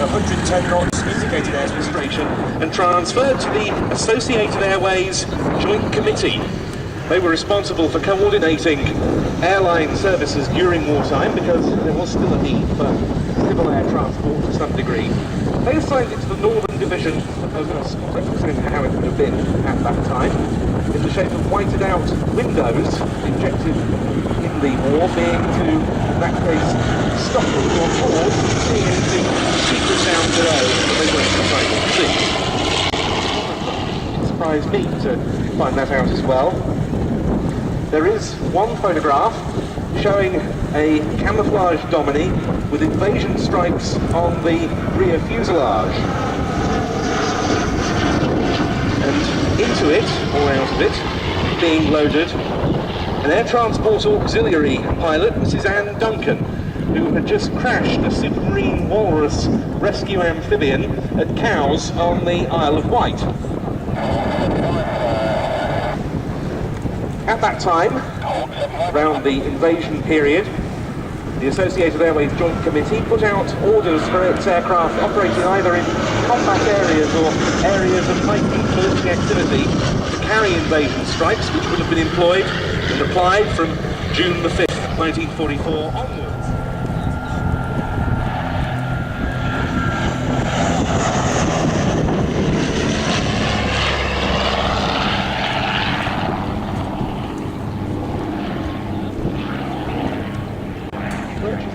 110 knots indicated airspeed restriction and transferred to the Associated Airways Joint Committee. They were responsible for coordinating airline services during wartime because there was still a need for civil air transport to some degree. They assigned it to the Northern Division of representing how it would have been at that time, in the shape of whited out windows injected in the war, being to, in that case, stop them on board, seeing anything secret down below that they weren't trying to see. It surprised me to find that out as well. There is one photograph showing a camouflage Domini with invasion stripes on the rear fuselage. And into it, or out of it, being loaded, an Air Transport Auxiliary pilot, Mrs. Ann Duncan, who had just crashed a Supermarine Walrus rescue amphibian at Cowes on the Isle of Wight. At that time, around the invasion period, the Associated Airways Joint Committee put out orders for its aircraft operating either in combat areas or areas of heightened military activity to carry invasion stripes, which would have been employed and applied from June the 5th, 1944 onwards.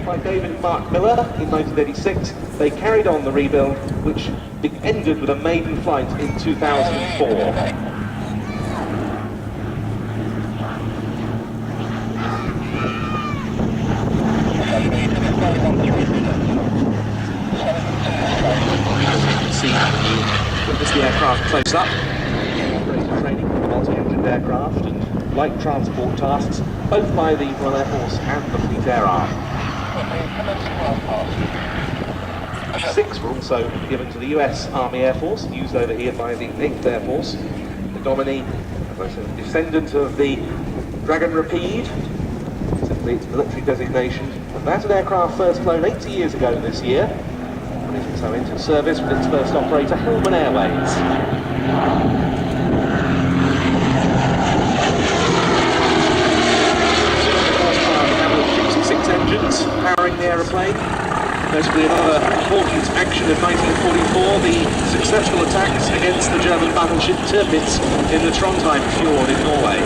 By David and Mark Miller in 1986, they carried on the rebuild, which ended with a maiden flight in 2004. You can see when you witness the aircraft close up, operator training for multi-engined aircraft and light transport tasks, both by the Royal Air Force and the Fleet Air Arm. 6 were also given to the US Army Air Force, used over here by the 8th Air Force. The Domini, as I said, a descendant of the Dragon Rapide, simply its military designation. And that's an aircraft first flown 80 years ago this year, and it also entered service with its first operator, Hillman Airways. 6 engines powering the aeroplane. Notably another important action of 1944, the successful attacks against the German battleship Tirpitz in the Trondheim fjord in Norway.